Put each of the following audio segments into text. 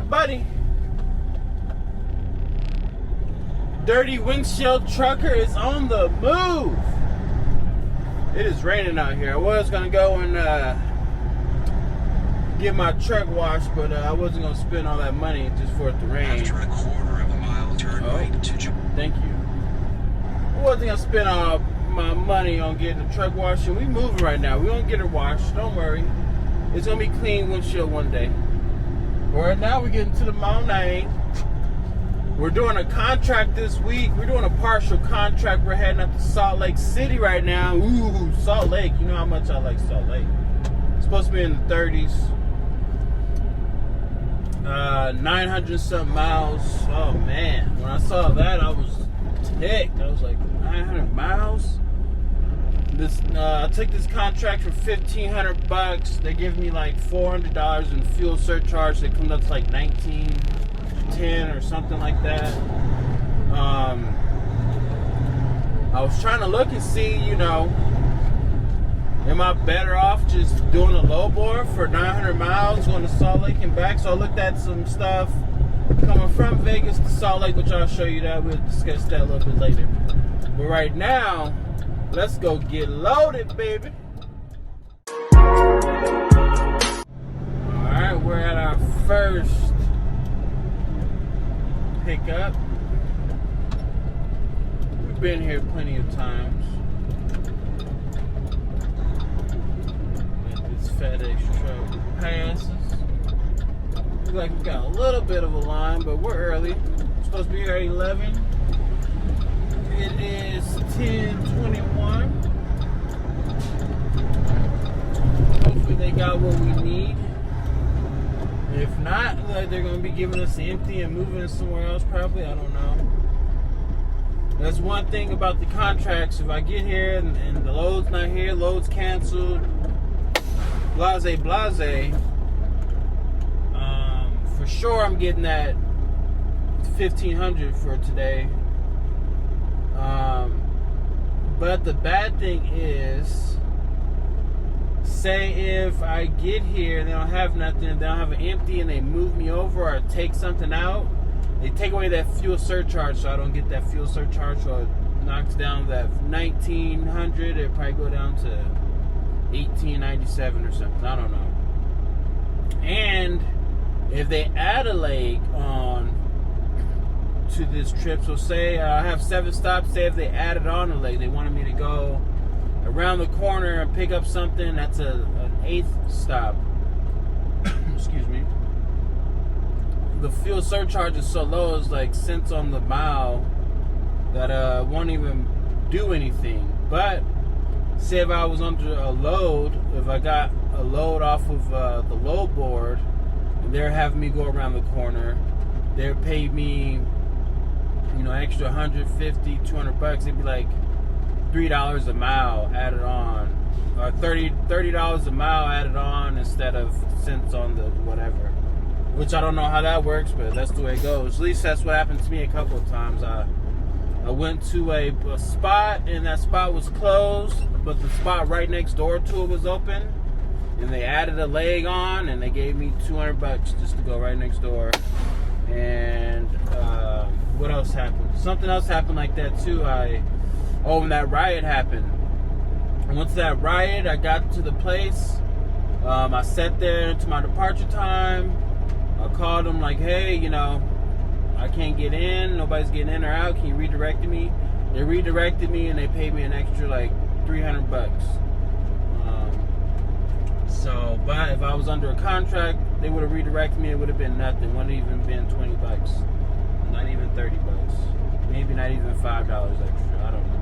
buddy. Dirty windshield trucker is on the move. It is raining out here. I was gonna go and get my truck washed, but I wasn't gonna spend all that money just for it to rain. After a quarter of a mile, turn right to Thank you. I wasn't gonna spend all my money on getting the truck washed, and we moving right now. We gonna get it washed. Don't worry. It's gonna be clean windshield one day. But right now we're getting to the Monet. We're doing a contract this week. We're doing a partial contract. We're heading up to Salt Lake City right now. Ooh, Salt Lake. You know how much I like Salt Lake. It's supposed to be in the 30s. 900 something miles. Oh man. When I saw that, I was ticked. I was like, 900 miles? I took this contract for $1,500. They give me like $400 in fuel surcharge. That comes up to like $19.10 or something like that. I was trying to look and see, am I better off just doing a low bore for 900 miles going to Salt Lake and back? So I looked at some stuff coming from Vegas to Salt Lake, which I'll show you that. We'll discuss that a little bit later. But right now, let's go get loaded, baby. Alright, we're at our first pickup. We've been here plenty of times. This FedEx truck passes. Looks like we got a little bit of a line, but we're early. We're supposed to be here at 11. It is 10:21. Hopefully they got what we need. If not, they're going to be giving us empty and moving us somewhere else probably. I don't know. That's one thing about the contracts. If I get here and the load's not here, load's canceled, blase, for sure I'm getting that $1,500 for today. But the bad thing is, say if I get here and they don't have nothing, they don't have an empty, and they move me over or take something out, they take away that fuel surcharge, so I don't get that fuel surcharge, so it knocks down that $1,900. It'll probably go down to $1,897 or something. I don't know. And if they add a leg on to this trip, so say I have 7 stops, say if they added on a leg, they wanted me to go around the corner and pick up something, that's an 8th stop. Excuse me. The fuel surcharge is so low, it's like cents on the mile, that won't even do anything. But say if I was under a load, if I got a load off of the load board, and they're having me go around the corner, they're paying me extra $150, $200. It'd be like $3 a mile added on, or $30 a mile added on instead of cents on the whatever. Which I don't know how that works, but that's the way it goes. At least that's what happened to me a couple of times. I went to a spot, and that spot was closed, but the spot right next door to it was open, and they added a leg on, and they gave me $200 just to go right next door. And what else happened? Something else happened like that too. When that riot happened. And once that riot, I got to the place. I sat there until my departure time. I called them like, hey, I can't get in. Nobody's getting in or out. Can you redirect me? They redirected me, and they paid me an extra like $300. But if I was under a contract, they would have redirected me. It would have been nothing. It wouldn't even been $20. Not even $30. Maybe not even $5 extra. I don't know.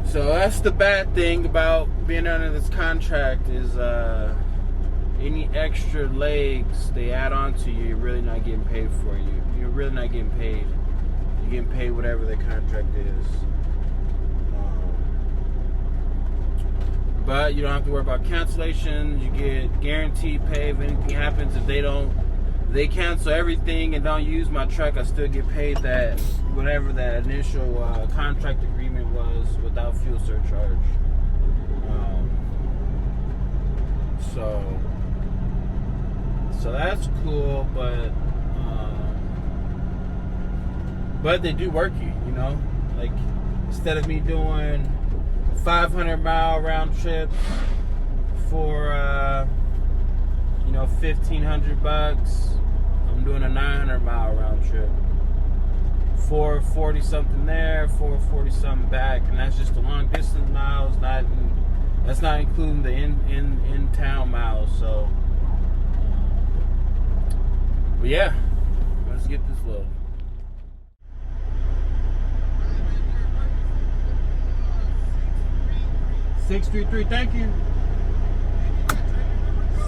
So that's the bad thing about being under this contract is any extra legs they add on to you, you're really not getting paid for. You're really not getting paid. You're getting paid whatever the contract is. But you don't have to worry about cancellations. You get guaranteed pay if anything happens. If they cancel everything and don't use my truck, I still get paid that whatever that initial contract agreement was without fuel surcharge. So So that's cool, but they do work you, you know? Like, instead of me doing 500-mile round trip for, you know, $1,500, I'm doing a 900-mile round trip. 440 something there, 440 something back, and that's just the long distance miles. That's not including the in town miles. So, but yeah, let's get this load. $633. Thank you.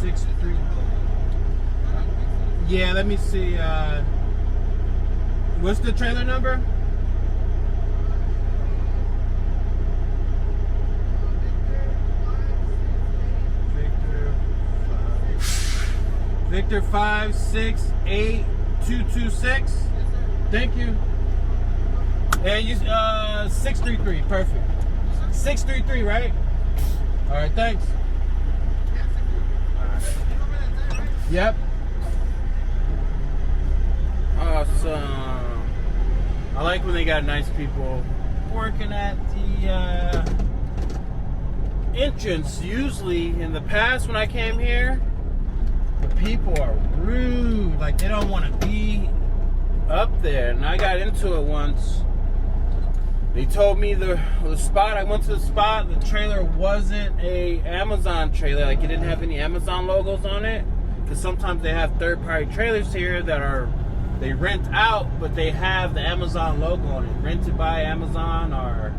633. Yeah, let me see. What's the trailer number? Victor 568226. Thank you. And you 633. Perfect. 633, right? All right, thanks. All right. Yep. Awesome. I like when they got nice people working at the entrance. Usually, in the past when I came here, the people are rude. Like, they don't want to be up there. And I got into it once. They told me the spot, I went to the spot, the trailer wasn't a Amazon trailer. Like, it didn't have any Amazon logos on it. Because sometimes they have third-party trailers here that they rent out, but they have the Amazon logo on it. Rented by Amazon, or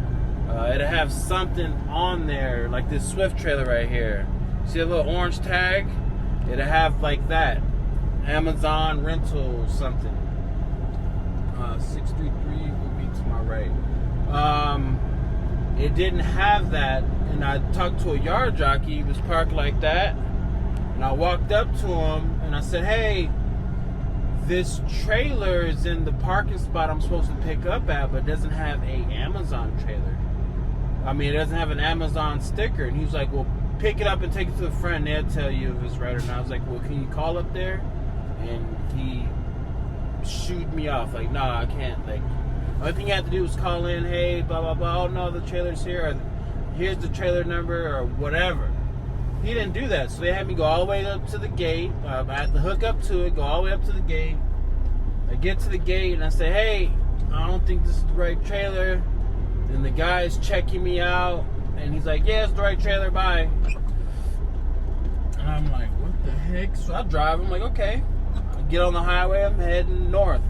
it'll have something on there, like this Swift trailer right here. See a little orange tag? It'll have like that. Amazon rental something. 633 will be to my right. It didn't have that, and I talked to a yard jockey. He was parked like that, and I walked up to him and I said, "Hey, this trailer is in the parking spot I'm supposed to pick up at, but it doesn't have a Amazon trailer. I mean, it doesn't have an Amazon sticker." And he was like, "Well, pick it up and take it to the front, and they'll tell you if it's right or not." I was like, "Well, can you call up there?" And he shooed me off, like, "Nah, I can't. Like, only thing you have to do is call in, hey, blah, blah, blah. Oh, no, the trailer's here. Or, here's the trailer number," or whatever. He didn't do that. So they had me go all the way up to the gate. I had to hook up to it, go all the way up to the gate. I get to the gate, and I say, "Hey, I don't think this is the right trailer." And the guy's checking me out, and he's like, "Yeah, it's the right trailer, bye." And I'm like, what the heck? So I drive. I'm like, okay. I get on the highway. I'm heading north.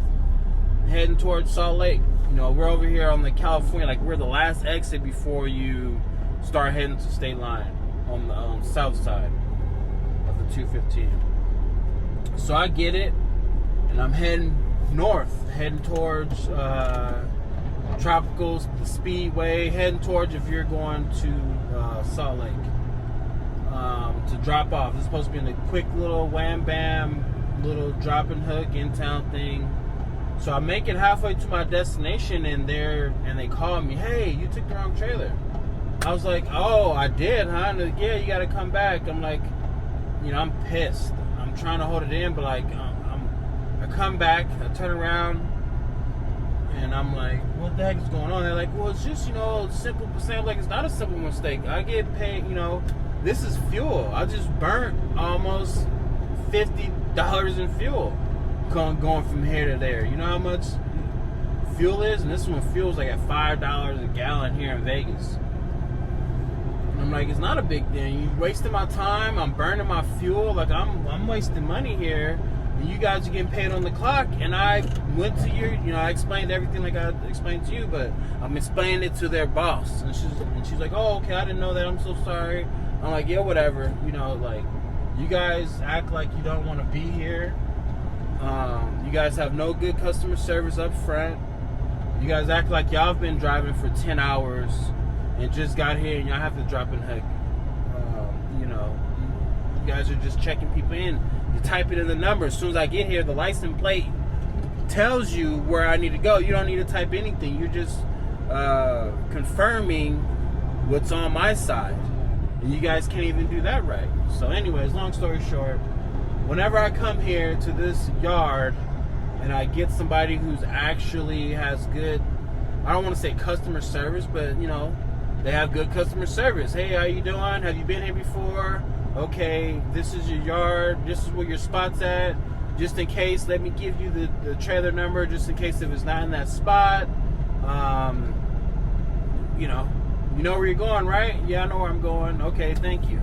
Heading towards Salt Lake. You know, we're over here on the California, like we're the last exit before you start heading to state line on the south side of the 215. So I get it, and I'm heading north, heading towards Tropical Speedway, heading towards, if you're going to Salt Lake, to drop off. It's supposed to be in a quick little wham bam, little drop and hook in town thing. So I make it halfway to my destination, and they call me, "Hey, you took the wrong trailer." I was like, "Oh, I did, huh?" And they're like, "Yeah, you got to come back." I'm like, you know, I'm pissed. I'm trying to hold it in, but like, I come back, I turn around, and I'm like, "What the heck is going on?" They're like, "Well, it's just, you know, simple mistake." I'm like, "It's not a simple mistake. I get paid, you know, this is fuel. I just burnt almost $50 in fuel. Going from here to there. You know how much fuel is? And this one fuel's like at $5 a gallon here in Vegas. And I'm like, it's not a big thing. You're wasting my time. I'm burning my fuel. Like, I'm wasting money here. And you guys are getting paid on the clock. And I went to your, you know, I explained everything like I explained to you, but I'm explaining it to their boss. And she's like, "Oh, okay, I didn't know that. I'm so sorry." I'm like, "Yeah, whatever." You know, like, you guys act like you don't want to be here. You guys have no good customer service up front. You guys act like y'all have been driving for 10 hours and just got here, and y'all have to drop and hook. You know, you guys are just checking people in. You type it in the number. As soon as I get here, the license plate tells you where I need to go. You don't need to type anything. You're just confirming what's on my side. And you guys can't even do that right. So anyways, long story short, whenever I come here to this yard and I get somebody who's actually has good, I don't want to say customer service, but you know, they have good customer service. Hey, how you doing? Have you been here before? Okay, this is your yard. This is where your spot's at. Just in case, let me give you the trailer number just in case if it's not in that spot. You know where you're going, right? Yeah, I know where I'm going. Okay, thank you.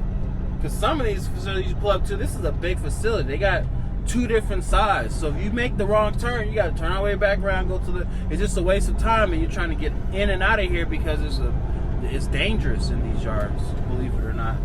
Because some of these facilities you pull up to, this is a big facility. They got 2 different sides. So if you make the wrong turn, you got to turn all the way back around, go to the... It's just a waste of time, and you're trying to get in and out of here because it's dangerous in these yards, believe it or not.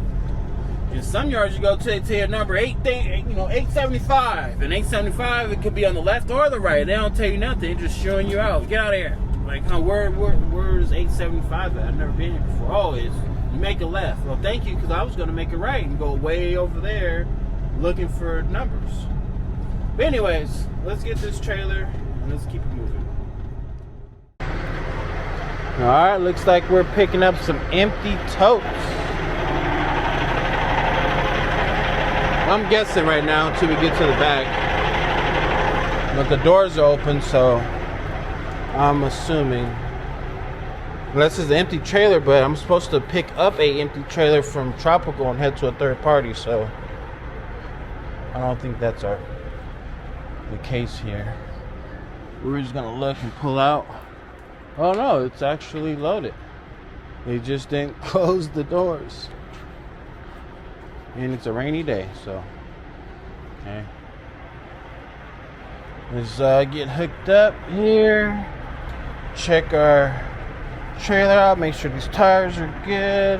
In some yards, you go to your number 875. And 875, it could be on the left or the right. They don't tell you nothing. They're just showing you out. Get out of here. Like, where is 875 at? I've never been here before. Oh, you make a left. Well, thank you, because I was going to make a right and go way over there looking for numbers. But anyways, let's get this trailer and let's keep it moving. All right, looks like we're picking up some empty totes. I'm guessing right now until we get to the back. But the doors are open, so I'm assuming. Unless it's an empty trailer, but I'm supposed to pick up a empty trailer from Tropical and head to a third party, so I don't think that's the case here. We're just gonna look and pull out. Oh no, it's actually loaded. They just didn't close the doors. And it's a rainy day, so okay. Let's get hooked up here. Check our trailer out, make sure these tires are good.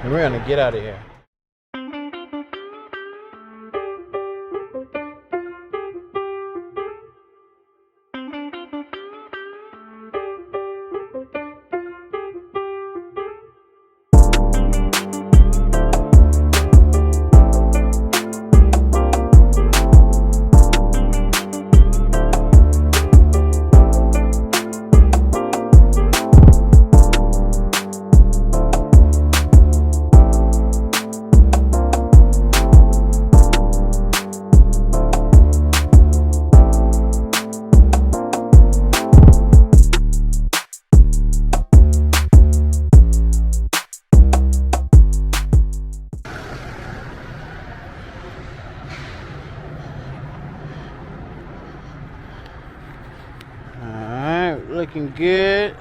And we're gonna get out of here. Looking good.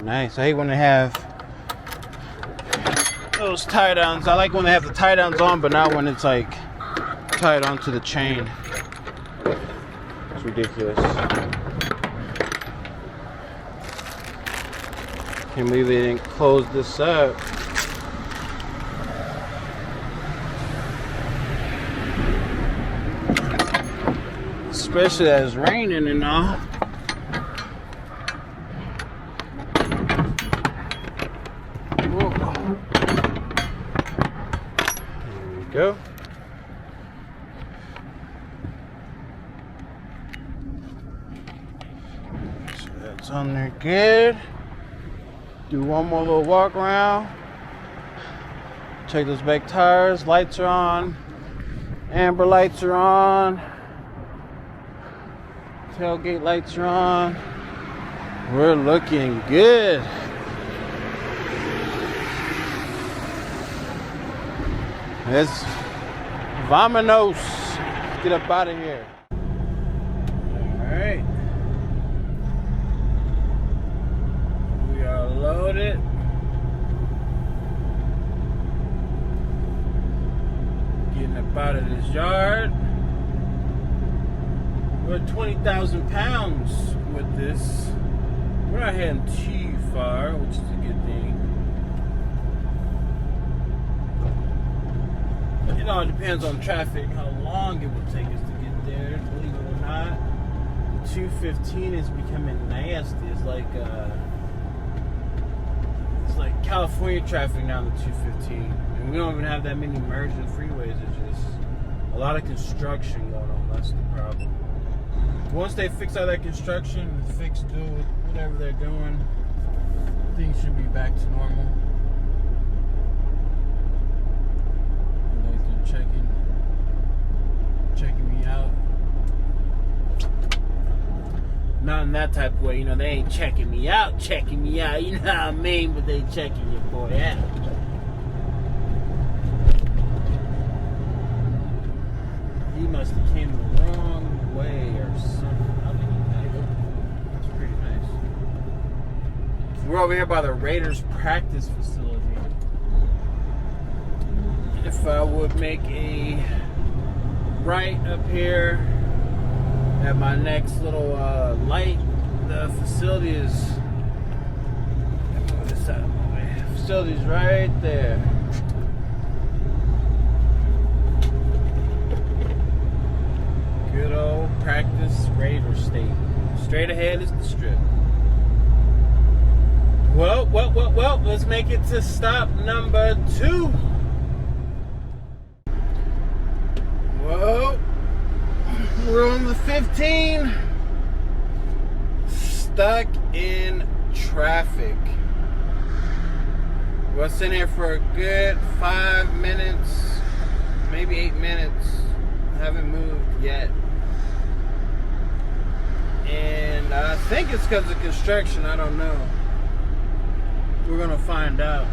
Nice. I hate when they have those tie downs. I like when they have the tie downs on, but not when it's like tied onto the chain. It's ridiculous. Can't believe they didn't close this up. Especially as it's raining and all. Whoa. There we go. So that's on there good. Do one more little walk around. Check those back tires. Lights are on. Amber lights are on. Tailgate lights are on. We're looking good. Let's vamonos. Get up out of here. Alright. We are loaded. Getting up out of this yard. We're 20,000 pounds with this. We're not heading too far, which is a good thing. It all depends on traffic, how long it will take us to get there, believe it or not. The 215 is becoming nasty. It's like California traffic now, the 215. And we don't even have that many merging freeways. It's just a lot of construction going on. That's the problem. Once they fix all that construction and do whatever they're doing, things should be back to normal. Not in that type of way, you know, they ain't checking me out, you know what I mean? But they checking your boy out. He must have came the wrong way or something. I mean, that's pretty nice. We're over here by the Raiders practice facility. If I would make a right up here at my next little light, the facility is, move this out of my way. Facility's right there. Good old practice Raider Stadium. Straight ahead is the strip. Well, let's make it to stop number 2. Well, we're on the 15. Stuck in traffic. We're sitting here for a good 5 minutes, maybe 8 minutes. Haven't moved yet. And I think it's because of construction. I don't know. We're going to find out.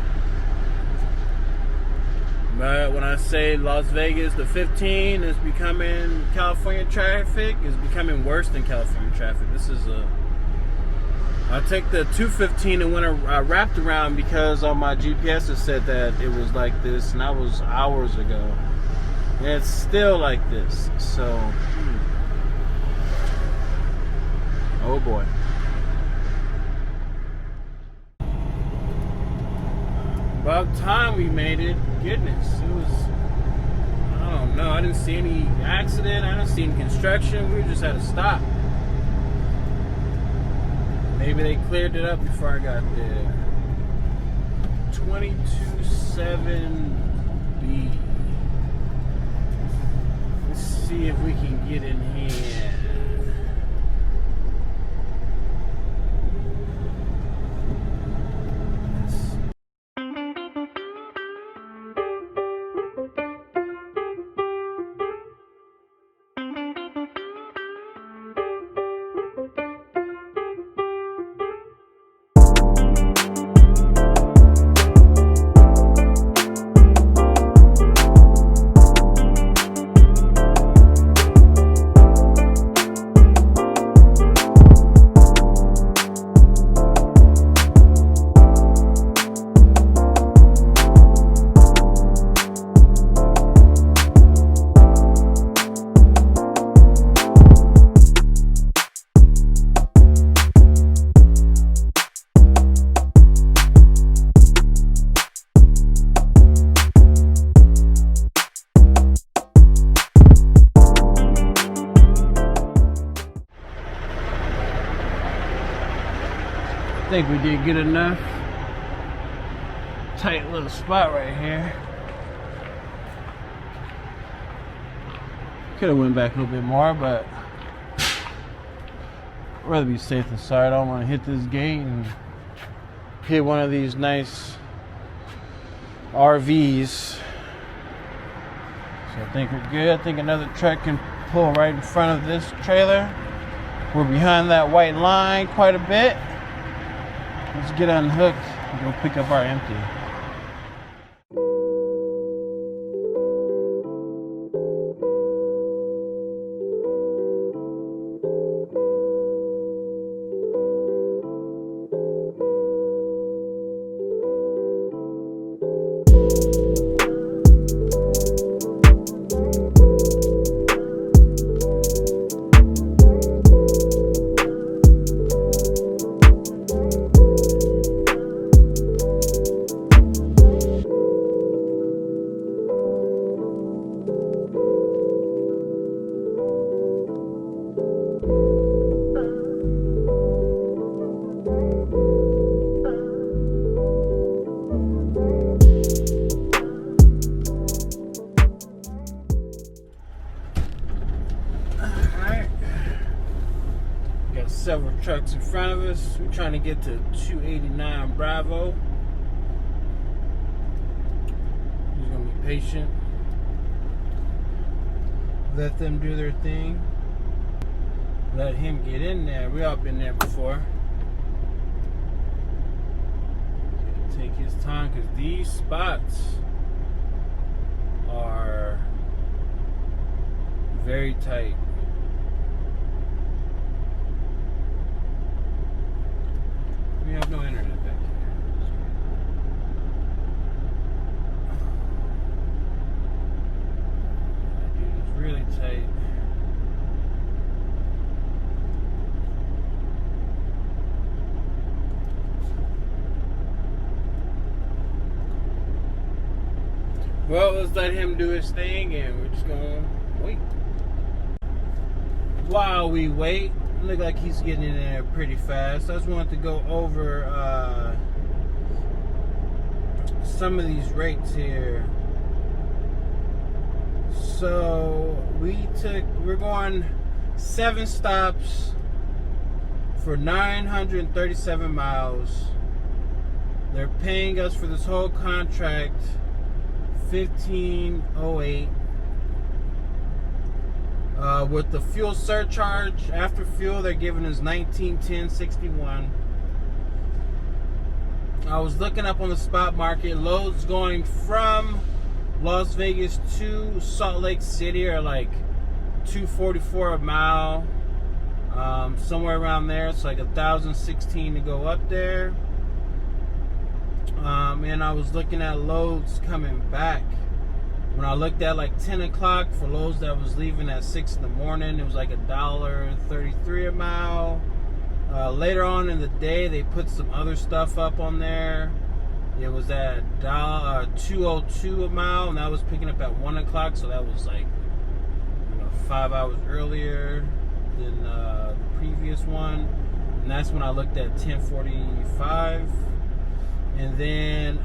But when I say Las Vegas, the 15 is becoming, California traffic is becoming worse than California traffic. This is I took the 215 and I wrapped around because on my GPS it said that it was like this, and that was hours ago. And it's still like this. So, oh boy. About time we made it. Goodness, it was, I don't know, I didn't see any accident, I didn't see any construction, we just had to stop. Maybe they cleared it up before I got there. 227B. Let's see if we can get in here. I think we did good enough. Tight little spot right here. Could have went back a little bit more, but I'd rather be safe than sorry. I don't want to hit this gate and hit one of these nice RVs. So I think we're good. I think another truck can pull right in front of this trailer. We're behind that white line quite a bit. Let's get unhooked and go pick up our empty. Several trucks in front of us. We're trying to get to 289 Bravo. Just gonna be patient. Let them do their thing. let him get in there. We all been there before. Take his time because these spots are very tight. We have no internet back here. Dude, it's really tight. Well, let's let him do his thing, and we're just gonna wait. While we wait, look like he's getting in there pretty fast. I just wanted to go over some of these rates here. So we're going 7 stops for 937 miles. They're paying us for this whole contract $15.08. With the fuel surcharge, after fuel, they're giving us $19.10.61. I was looking up on the spot market. Loads going from Las Vegas to Salt Lake City are like $2.44 a mile, somewhere around there. It's like $1,016 to go up there. And I was looking at loads coming back. When I looked at like 10 o'clock for loads that was leaving at 6 in the morning, it was like $1.33 a mile. Later on in the day, they put some other stuff up on there. It was at $2.02 a mile, and that was picking up at 1 o'clock, so that was like 5 hours earlier than the previous one. And that's when I looked at 10:45. And then,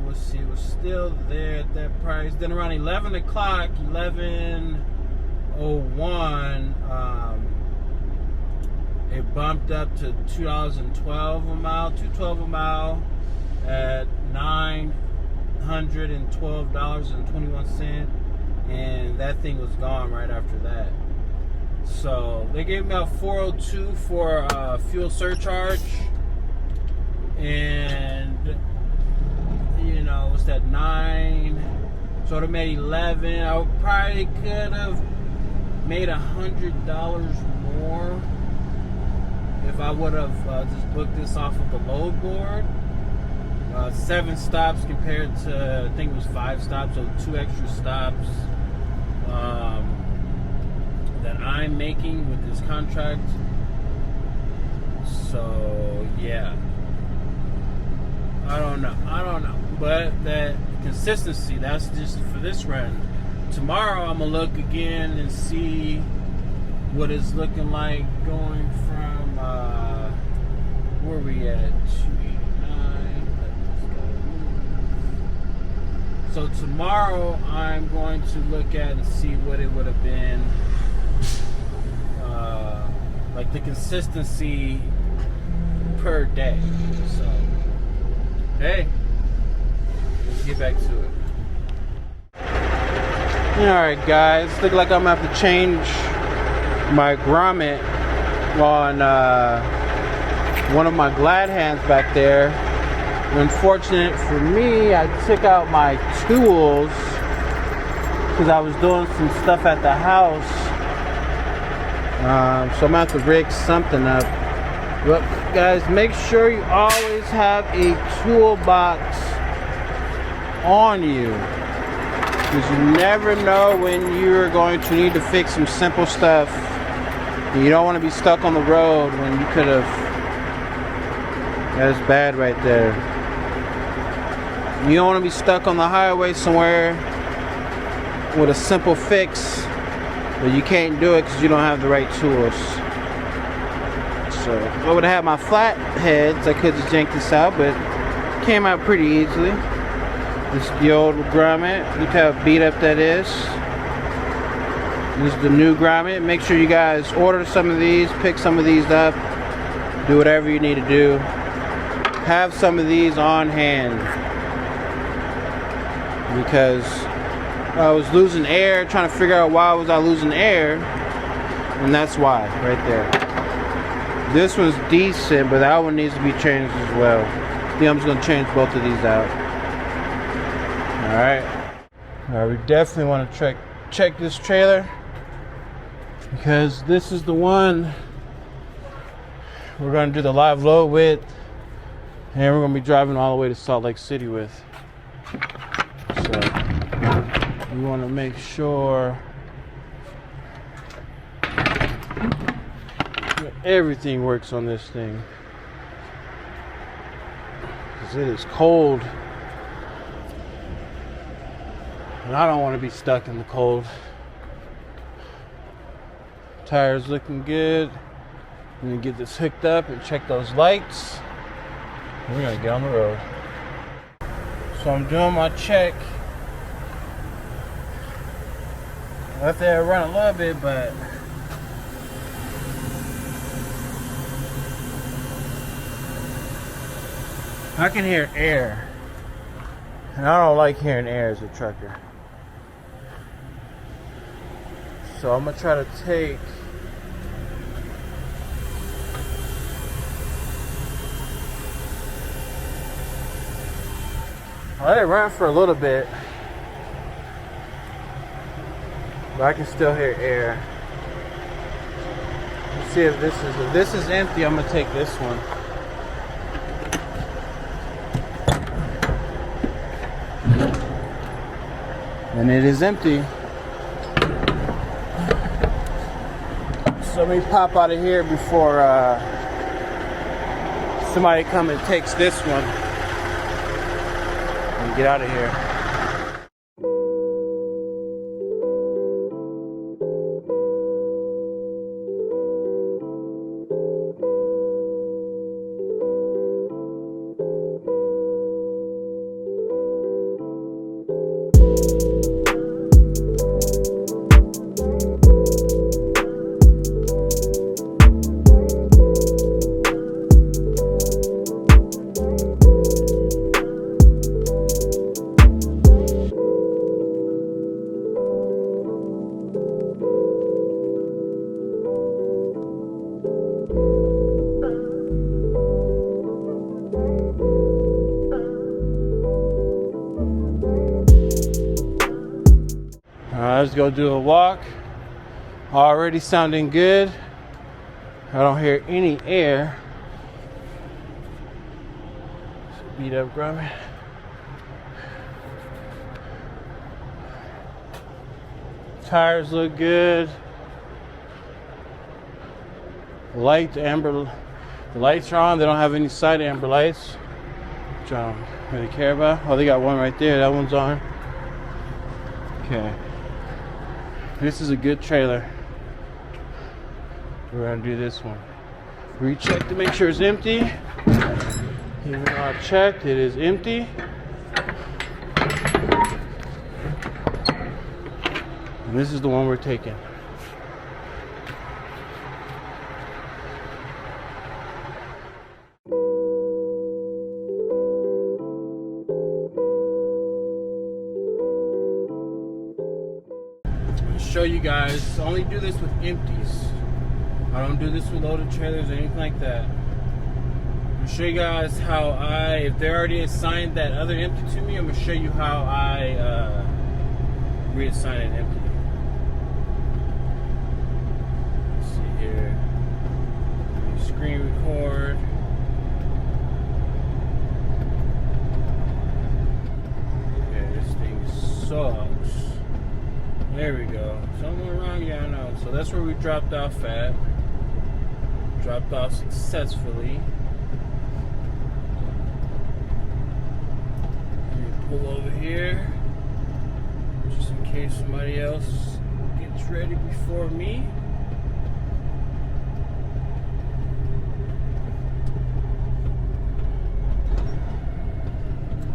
let's see, it was still there at that price. Then around 11 o'clock, 11:01, it bumped up to $2.12 a mile, $2.12 a mile at $912.21. And that thing was gone right after that. So they gave me a $4.02 for fuel surcharge. And it's that 9, so it made 11. I probably could have made $100 more if I would have just booked this off of the load board. 7 stops compared to, I think it was 5 stops, so 2 extra stops that I'm making with this contract. So yeah, I don't know. But that consistency, that's just for this run. Tomorrow I'm going to look again and see what it's looking like going from, where are we at? 289. So tomorrow I'm going to look at and see what it would have been, like the consistency per day. So, hey, let's get back to it. Alright guys, look like I'm gonna have to change my grommet on one of my glad hands back there. Unfortunate for me, I took out my tools because I was doing some stuff at the house. So I'm gonna have to rig something up. But guys, make sure you always have a toolbox on you, because you never know when you're going to need to fix some simple stuff. You don't want to be stuck on the road when you could have. That's bad right there. You don't want to be stuck on the highway somewhere with a simple fix, but you can't do it because you don't have the right tools. So if I would have had my flat heads, I could just yank this out, but it came out pretty easily. This is the old grommet. Look how beat up that is. This is the new grommet. Make sure you guys order some of these, pick some of these up, do whatever you need to do. Have some of these on hand, because I was losing air, trying to figure out why was I losing air. And that's why, right there. This one's decent, but that one needs to be changed as well. I think I'm just gonna change both of these out. Alright. Alright, we definitely want to check this trailer, because this is the one we're gonna do the live load with, and we're gonna be driving all the way to Salt Lake City with. So we want to make sure that everything works on this thing, because it is cold and I don't want to be stuck in the cold. Tires looking good. I'm gonna get this hooked up and check those lights. We're gonna get on the road. So I'm doing my check. I left there run a little bit, but I can hear air, and I don't like hearing air as a trucker. So I'm gonna try to take I let it run for a little bit, but I can still hear air. Let's see if this is empty. I'm gonna take this one. And it is empty. So let me pop out of here before somebody comes and takes this one. Get out of here. Let's go do a walk. Already sounding good. I don't hear any air. Beat up Grumman. Tires look good. The lights are on. They don't have any side amber lights, which I don't really care about. Oh, they got one right there. That one's on. Okay. This is a good trailer. We're gonna do this one. Recheck to make sure it's empty. Even though I checked, it is empty. And this is the one we're taking. Show you guys, I only do this with empties. I don't do this with loaded trailers or anything like that. I'm gonna show you guys how if they already assigned that other empty to me, I'm gonna show you how I reassign an empty. Let's see here. Screen record. Okay, this thing sucks. There we go. Somewhere wrong, yeah, I know. So that's where we dropped off at. Dropped off successfully. Let me pull over here, just in case somebody else gets ready before me.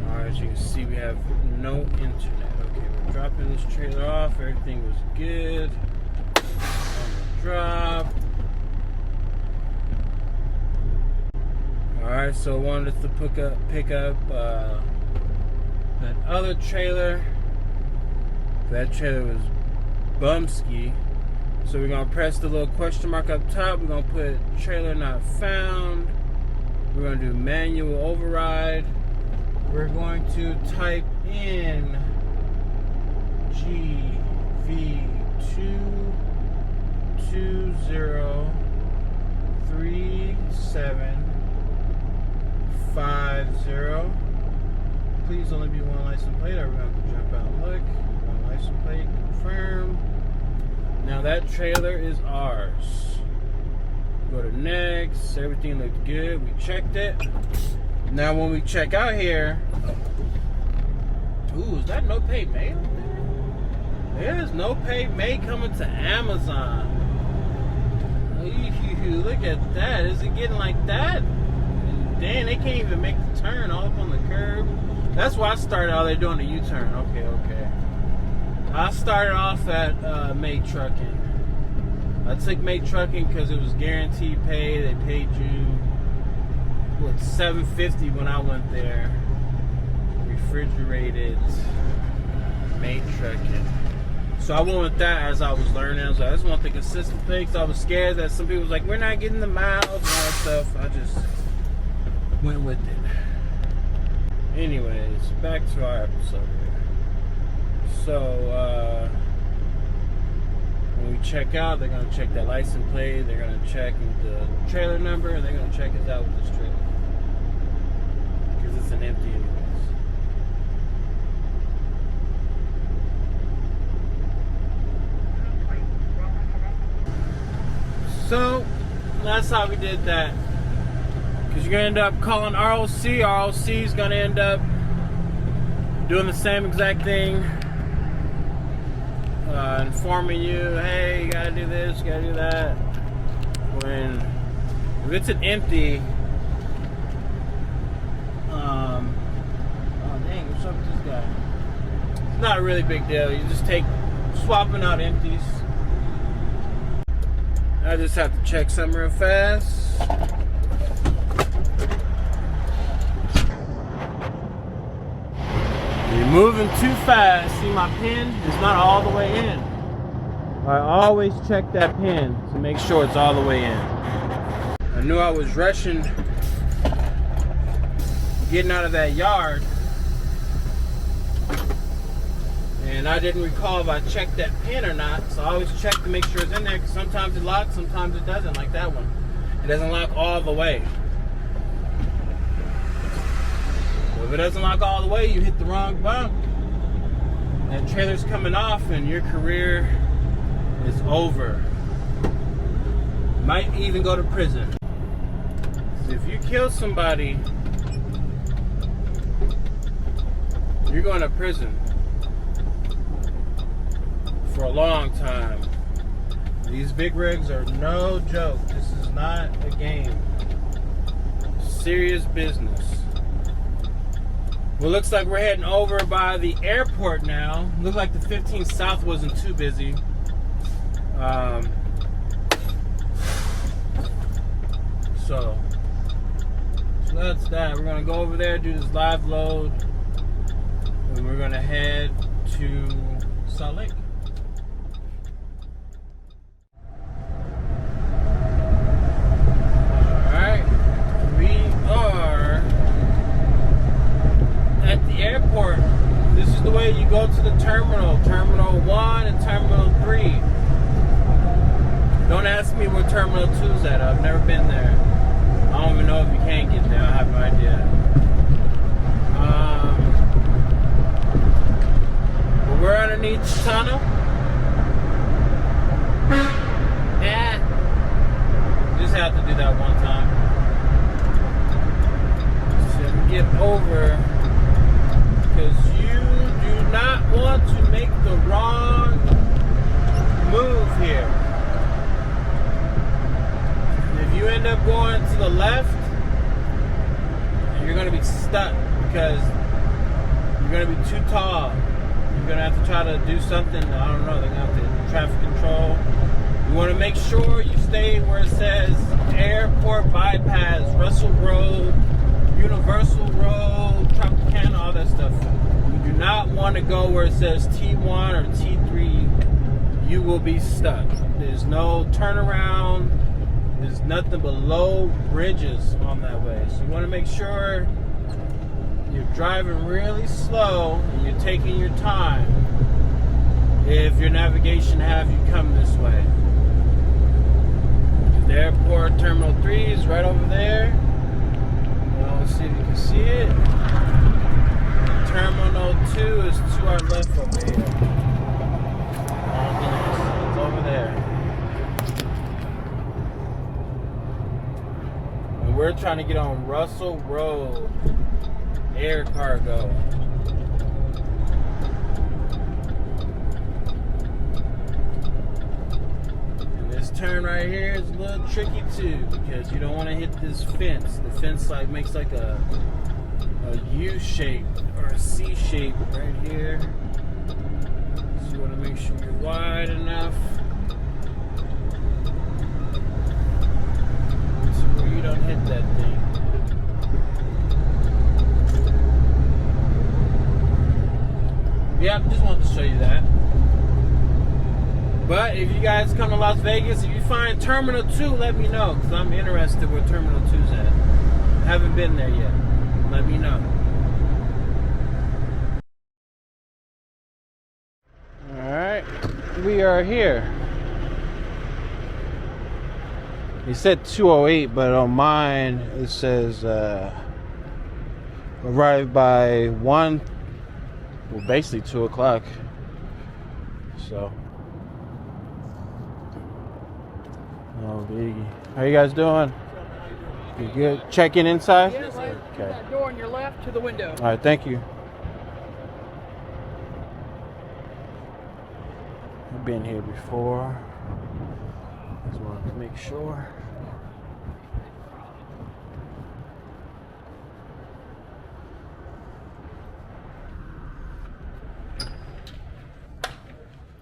Alright, as you can see, we have no internet. Okay, we're dropping this trailer off. Everything was good. On the drop. Alright, so I wanted to pick up that other trailer. That trailer was bumsky. So we're gonna press the little question mark up top. We're gonna put trailer not found. We're gonna do manual override. We're going to type in GV2203750. Please only be one license plate. We're going to jump out and look. One license plate, confirm. Now that trailer is ours. Go to next. Everything looked good. We checked it. Now when we check out here, ooh, is that no pay May up there? There's no pay May coming to Amazon. Look at that. Is it getting like that? Dang, they can't even make the turn all up on the curb. That's why I started. Oh, they're doing a U-turn. Okay. I started off at May Trucking. I took May Trucking because it was guaranteed pay. They paid you $750 when I went there. Refrigerated May Trucking. So I went with that as I was learning. So I just want the consistent thing. So I was scared that some people was like, we're not getting the miles and all that stuff. I just went with it. Anyways, back to our episode here. So when we check out, they're gonna check that license plate. They're gonna check the trailer number, and they're gonna check us out with this trailer because it's an empty anyways. So that's how we did that. Because you're going to end up calling ROC. ROC is going to end up doing the same exact thing. Informing you, hey, you got to do this, you got to do that. If it's an empty, oh dang, what's up with this guy? It's not a really big deal. You just swapping out empties. I just have to check some real fast. You're moving too fast. See, my pin is not all the way in. I always check that pin to make sure it's all the way in. I knew I was rushing getting out of that yard. And I didn't recall if I checked that pin or not, so I always check to make sure it's in there, because sometimes it locks, sometimes it doesn't, like that one. It doesn't lock all the way. So if it doesn't lock all the way, you hit the wrong bump. That trailer's coming off and your career is over. Might even go to prison. So if you kill somebody, you're going to prison. For a long time. These big rigs are no joke. This is not a game. Serious business. Well, looks like we're heading over by the airport now. Looks like the 15 South wasn't too busy. So that's that. We're gonna go over there, do this live load, and we're gonna head to Salt Lake. Airport. This is the way you go to the terminal 1 and terminal 3. Don't ask me where terminal 2 is at. I've never been there. I don't even know if you can get there. I have no idea. But we're underneath the tunnel. Just have to do that one time. So we get over. Because you do not want to make the wrong move here. If you end up going to the left, you're going to be stuck because you're going to be too tall. You're going to have to try to do something. I don't know. They're going to have to traffic control. You want to make sure you stay where it says Airport Bypass, Russell Road, Universal Road, Tropicana, all that stuff. You do not want to go where it says T1 or T3 you will be stuck. There's no turnaround. There's nothing but low bridges on that way. So you want to make sure you're driving really slow and you're taking your time if your navigation have you come this way. The airport Terminal 3 is right over there. Well, let's see if you can see it. Terminal 2 is to our left over here. It's over there. And we're trying to get on Russell Road, air cargo. And this turn right here is a little tricky too, because you don't want to hit this fence. The fence makes like a U shape or a C shape right here. So you want to make sure you're wide enough so where you don't hit that thing. Yeah, just wanted to show you that. But if you guys come to Las Vegas, if you find Terminal 2, let me know, because I'm interested where Terminal 2's at. Haven't been there yet. Let me know. Alright, we are here. It said 2:08, but on mine it says arrived by 1, well, basically 2 o'clock. So, no biggie. How you guys doing? You good? Check-in inside? Yes, sir. Okay. That door on your left to the window. All right, thank you. I've been here before. Just wanted to make sure.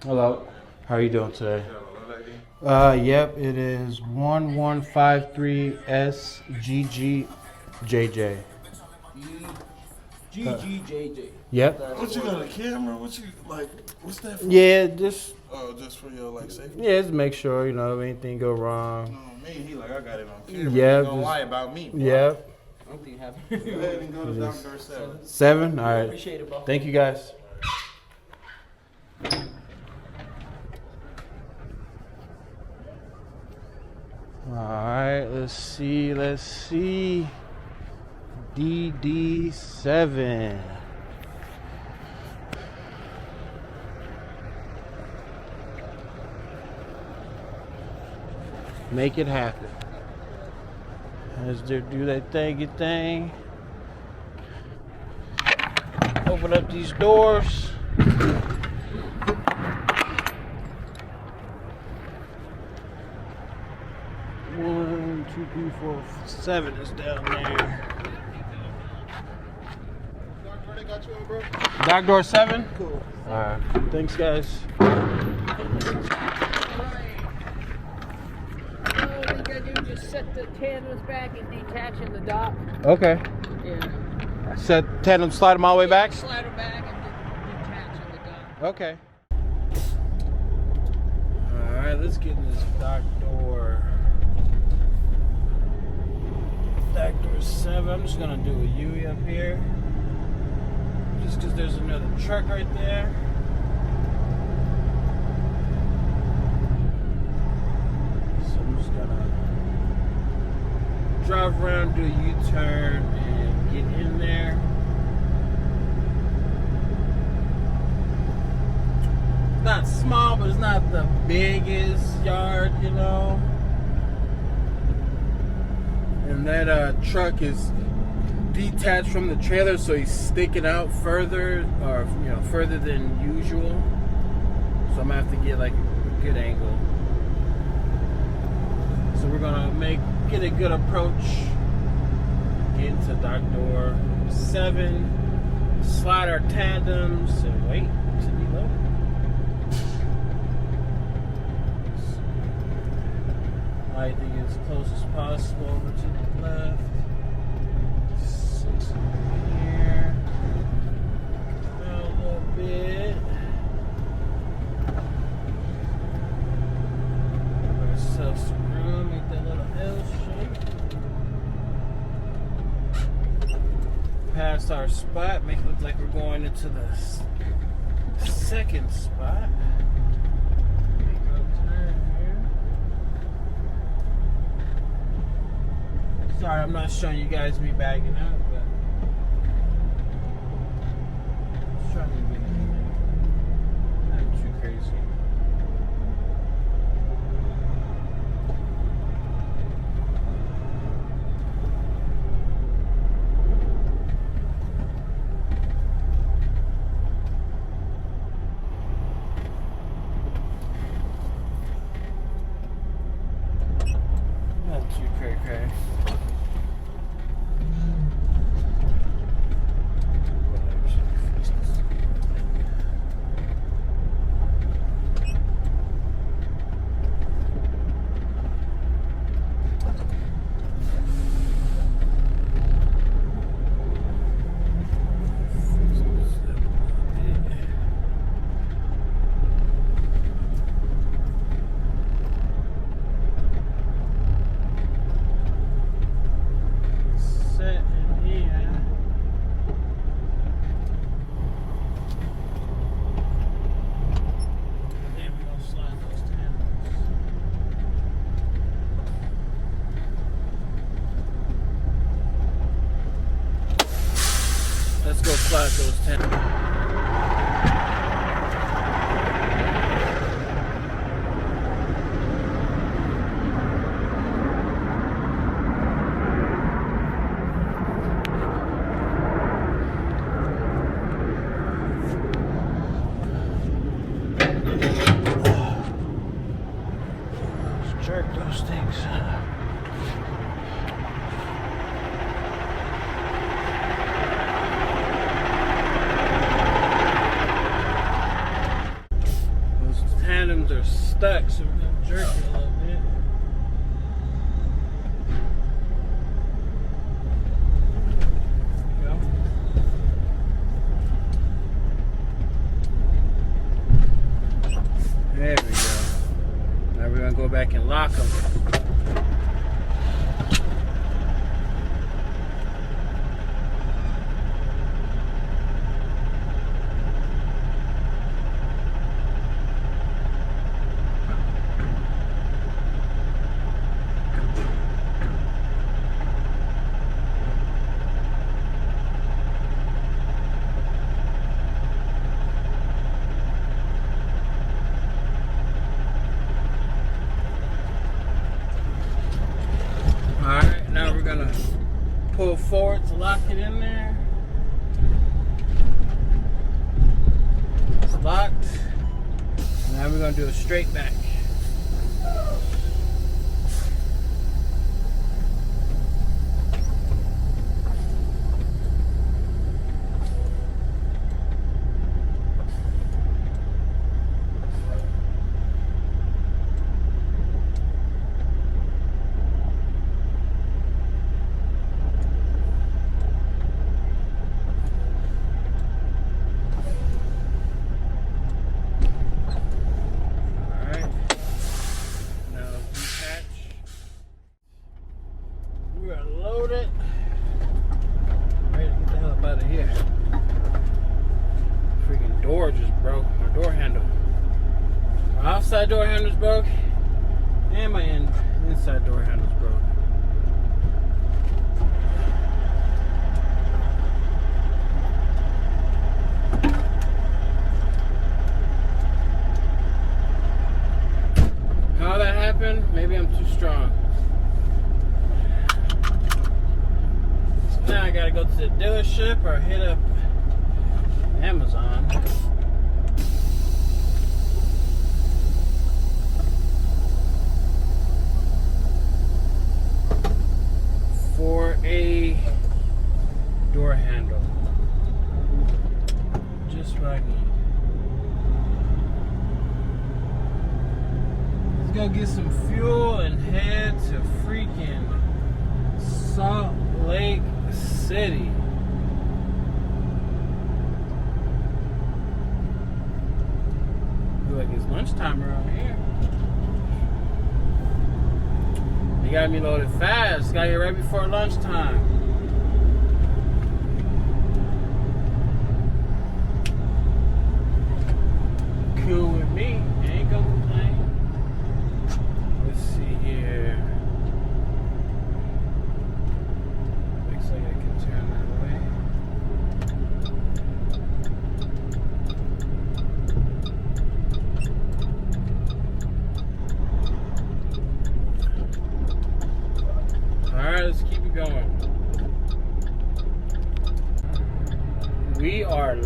Hello. How are you doing today? Yep, it is 1153SGGJJ. GGJJ. Yep. What you got a camera? What you like? What's that for? Yeah, just Just for your like safety. just make sure if anything go wrong. Oh, me, he like I got it on camera. Yeah, Don't just- lie about me. Bro. Yep. I don't think you have. Go ahead and go to Dr. Door 7. 7. All right. Appreciate it, bro. Thank you guys. All right, let's see. DD7. Make it happen. As they do that thingy thing. Open up these doors. 1, 2, 3, 4, 7 is down there. They got you in, bro? Back door 7? Cool. Alright. Thanks, guys. All you gotta do is just set the tandems back and detach in the dock. Okay. Yeah. Set tandem, slide them all the way back? Slide her back and detach in the dock. Okay. Alright, let's get in this dock door. Dock door 7. I'm just gonna do a U up here. Just because there's another truck right there. So I'm just gonna drive around, do a U-turn, and get in there. It's not small, but it's not the biggest yard, And that truck is detached from the trailer, so he's sticking out further, or further than usual. So I'm gonna have to get like a good angle. So we're gonna get a good approach. Get into dock door 7, slide our tandems, and wait to be loaded. I think as close as possible over to the left. 6 here. Down a little bit. past our spot, make it look like we're going into the second spot. Make a turn here. Sorry, I'm not showing you guys me bagging up, but I'm trying to get in there. Not too crazy. Not too cray-cray. Set in here. Then we're gonna slide those tandems. Let's go slide those tandems. Let's jerk those things. Those tandems are stuck, so we're gonna jerk it a little bit. There we go. There we go. Now we're gonna go back and lock them. Alright, now we're gonna pull forward to lock it in there. It's locked. Now we're gonna do a straight back. Alright. Now detach. We're gonna load it. Ready to get the hell up out of here. Freaking door just broke. My door handle. My outside door handle's broke. And my inside door handle's broke. How that happened? Maybe I'm too strong. So now I gotta go to the dealership or hit up Amazon. For a door handle. Just what I need. Let's go get some fuel and head to freaking Salt Lake City. Feel like it's lunchtime around here. They got me loaded fast. Got here right before lunchtime.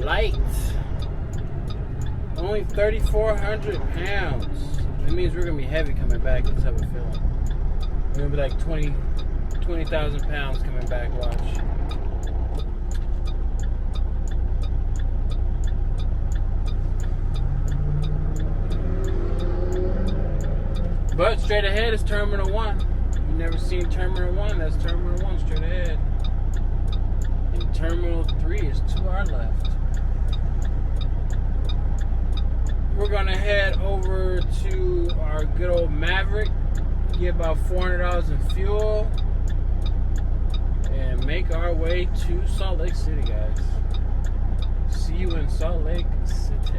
light. Only 3,400 pounds. That means we're gonna be heavy coming back. Let's have a feeling. We're gonna be like 20,000 pounds coming back. Watch. But straight ahead is Terminal 1. You've never seen Terminal 1, that's Terminal 1 straight ahead. And Terminal 3 is to our left. We're gonna head over to our good old Maverick, get about $400 in fuel, and make our way to Salt Lake City, guys. See you in Salt Lake City.